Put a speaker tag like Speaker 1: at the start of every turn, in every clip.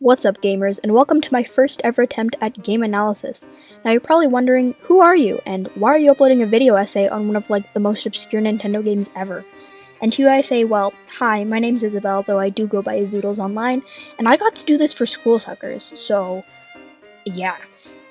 Speaker 1: What's up, gamers, and welcome to my first ever attempt at game analysis. Now you're probably wondering, who are you, and why are you uploading a video essay on one of the most obscure Nintendo games ever? And to you I say, well, hi, my name's Isabel, though I do go by Zoodles online, and I got to do this for school suckers, so yeah.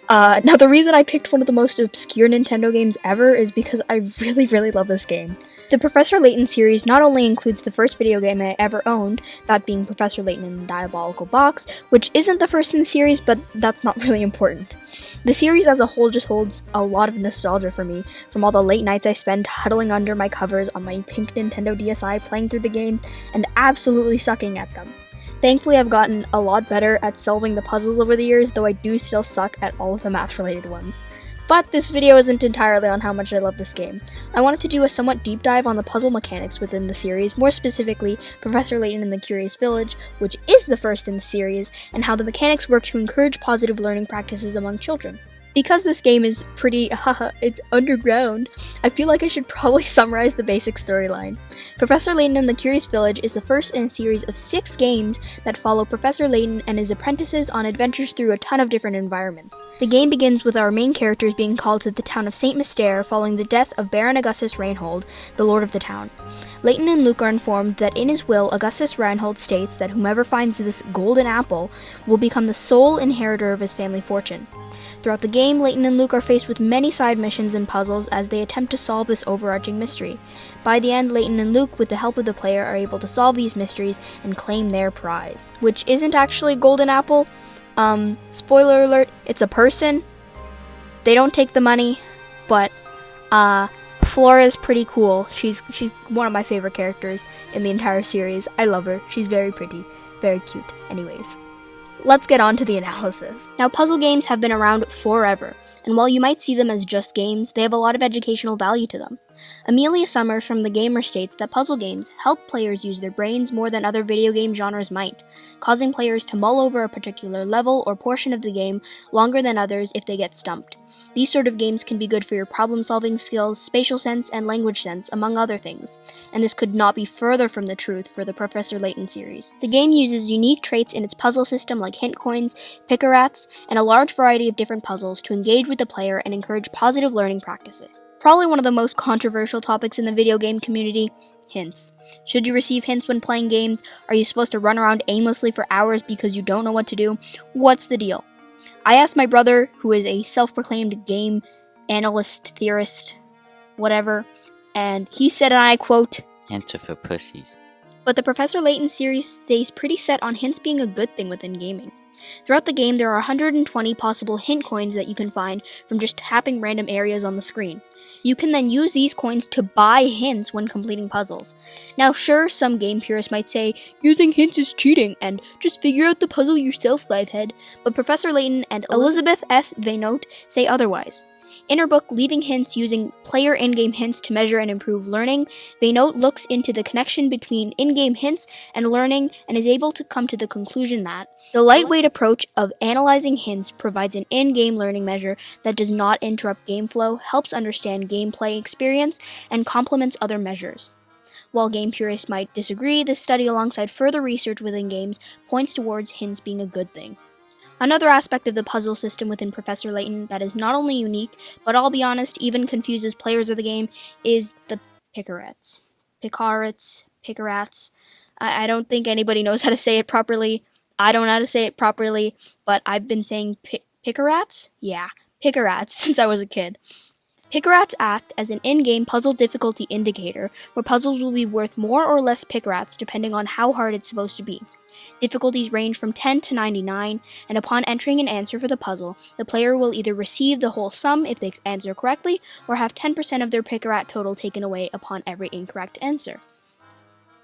Speaker 1: Now the reason I picked one of the most obscure Nintendo games ever is because I really love this game. The Professor Layton series not only includes the first video game I ever owned, that being Professor Layton in the Diabolical Box, which isn't the first in the series, but that's not really important. The series as a whole just holds a lot of nostalgia for me, from all the late nights I spent huddling under my covers on my pink Nintendo DSi playing through the games and absolutely sucking at them. Thankfully, I've gotten a lot better at solving the puzzles over the years, though I do still suck at all of the math-related ones. But this video isn't entirely on how much I love this game. I wanted to do a somewhat deep dive on the puzzle mechanics within the series, more specifically Professor Layton in the Curious Village, which is the first in the series, and how the mechanics work to encourage positive learning practices among children. Because this game is pretty, it's underground, I feel like I should probably summarize the basic storyline. Professor Layton in the Curious Village is the first in a series of 6 games that follow Professor Layton and his apprentices on adventures through a ton of different environments. The game begins with our main characters being called to the town of St. Mystere following the death of Baron Augustus Reinhold, the lord of the town. Layton and Luke are informed that in his will, Augustus Reinhold states that whomever finds this golden apple will become the sole inheritor of his family fortune. Throughout the game, Layton and Luke are faced with many side missions and puzzles as they attempt to solve this overarching mystery. By the end, Layton and Luke, with the help of the player, are able to solve these mysteries and claim their prize. Which isn't actually a golden apple. Spoiler alert, it's a person. They don't take the money, but, Flora's pretty cool. She's one of my favorite characters in the entire series. I love her. She's very pretty. Very cute. Anyways. Let's get on to the analysis. Now, puzzle games have been around forever, and while you might see them as just games, they have a lot of educational value to them. Amelia Summers from The Gamer states that puzzle games help players use their brains more than other video game genres might, causing players to mull over a particular level or portion of the game longer than others if they get stumped. These sort of games can be good for your problem-solving skills, spatial sense, and language sense, among other things, and this could not be further from the truth for the Professor Layton series. The game uses unique traits in its puzzle system like hint coins, pick-a-rats, and a large variety of different puzzles to engage with the player and encourage positive learning practices. Probably one of the most controversial topics in the video game community, hints. Should you receive hints when playing games? Are you supposed to run around aimlessly for hours because you don't know what to do? What's the deal? I asked my brother, who is a self-proclaimed game analyst, theorist, whatever, and he said, and I quote,
Speaker 2: "Hints are for pussies."
Speaker 1: But the Professor Layton series stays pretty set on hints being a good thing within gaming. Throughout the game, there are 120 possible hint coins that you can find from just tapping random areas on the screen. You can then use these coins to buy hints when completing puzzles. Now sure, some game purists might say, using hints is cheating, and just figure out the puzzle yourself, Livehead, but Professor Layton and Elizabeth S. Vaynote say otherwise. In her book, Leaving Hints Using Player In-Game Hints to Measure and Improve Learning, Vaynote looks into the connection between in-game hints and learning and is able to come to the conclusion that the lightweight approach of analyzing hints provides an in-game learning measure that does not interrupt game flow, helps understand gameplay experience, and complements other measures. While game purists might disagree, this study alongside further research within games points towards hints being a good thing. Another aspect of the puzzle system within Professor Layton that is not only unique, but I'll be honest, even confuses players of the game, is the pick-a-rats. Pick-a-rats. I don't think anybody knows how to say it properly. I don't know how to say it properly, but I've been saying pick-a-rats? Yeah, pick-a-rats since I was a kid. Pick-a-rats act as an in-game puzzle difficulty indicator, where puzzles will be worth more or less pick-a-rats depending on how hard it's supposed to be. Difficulties range from 10 to 99, and upon entering an answer for the puzzle, the player will either receive the whole sum if they answer correctly, or have 10% of their pick-a-rat total taken away upon every incorrect answer.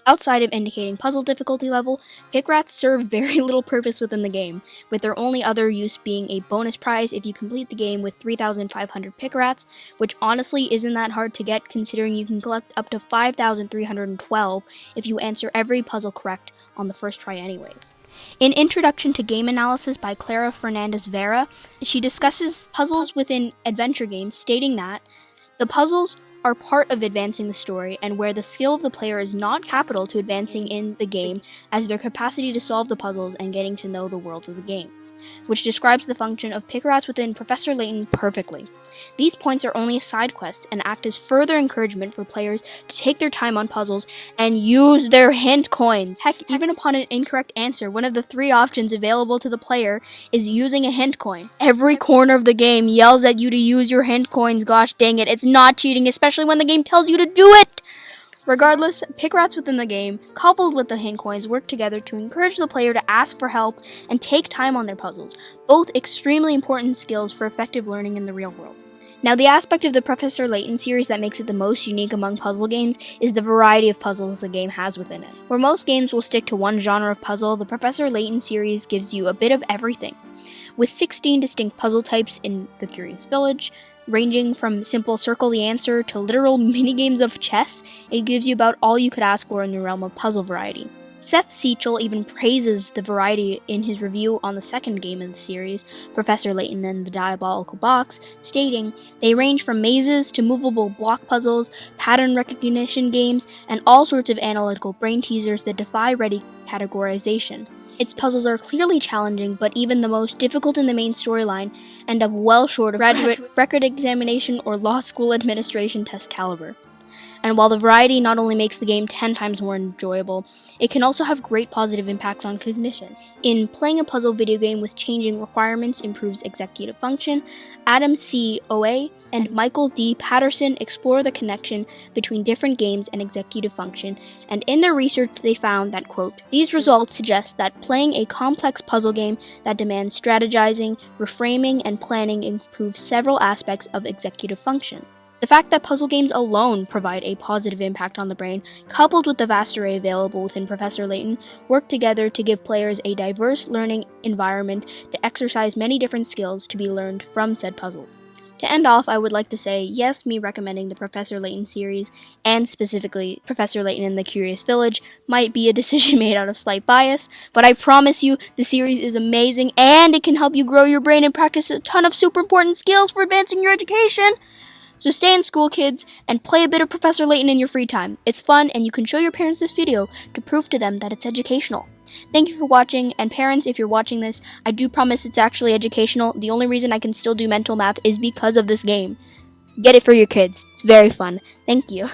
Speaker 1: Outside of indicating puzzle difficulty level, pick-rats serve very little purpose within the game, with their only other use being a bonus prize if you complete the game with 3,500 pick-rats, which honestly isn't that hard to get considering you can collect up to 5,312 if you answer every puzzle correct on the first try anyways. In Introduction to Game Analysis by Clara Fernandez Vera, she discusses puzzles within adventure games, stating that the puzzles are part of advancing the story and where the skill of the player is not capital to advancing in the game as their capacity to solve the puzzles and getting to know the worlds of the game, which describes the function of Pickrats within Professor Layton perfectly. These points are only a side quest and act as further encouragement for players to take their time on puzzles and use their hint coins. Heck, even upon an incorrect answer, one of the 3 options available to the player is using a hint coin. Every corner of the game yells at you to use your hint coins. Gosh dang it, it's not cheating, especially when the game tells you to do it! Regardless, Pickrats within the game, coupled with the hint coins, work together to encourage the player to ask for help and take time on their puzzles, both extremely important skills for effective learning in the real world. Now, the aspect of the Professor Layton series that makes it the most unique among puzzle games is the variety of puzzles the game has within it. Where most games will stick to one genre of puzzle, the Professor Layton series gives you a bit of everything. With 16 distinct puzzle types in the Curious Village, ranging from simple circle the answer to literal minigames of chess, it gives you about all you could ask for in the realm of puzzle variety. Seth Seachel even praises the variety in his review on the second game in the series, Professor Layton and the Diabolical Box, stating, "They range from mazes to movable block puzzles, pattern recognition games, and all sorts of analytical brain teasers that defy ready categorization. Its puzzles are clearly challenging, but even the most difficult in the main storyline end up well short of graduate record examination or law school administration test caliber. And while the variety not only makes the game 10 times more enjoyable, it can also have great positive impacts on cognition. In Playing a Puzzle Video Game with Changing Requirements Improves Executive Function, Adam C. Oa and Michael D. Patterson explore the connection between different games and executive function, and in their research they found that, quote, "These results suggest that playing a complex puzzle game that demands strategizing, reframing, and planning improves several aspects of executive function." The fact that puzzle games alone provide a positive impact on the brain, coupled with the vast array available within Professor Layton, work together to give players a diverse learning environment to exercise many different skills to be learned from said puzzles. To end off, I would like to say, yes, me recommending the Professor Layton series, and specifically Professor Layton in the Curious Village, might be a decision made out of slight bias, but I promise you, the series is amazing, and it can help you grow your brain and practice a ton of super important skills for advancing your education. So stay in school, kids, and play a bit of Professor Layton in your free time. It's fun, and you can show your parents this video to prove to them that it's educational. Thank you for watching, and parents, if you're watching this, I do promise it's actually educational. The only reason I can still do mental math is because of this game. Get it for your kids. It's very fun. Thank you.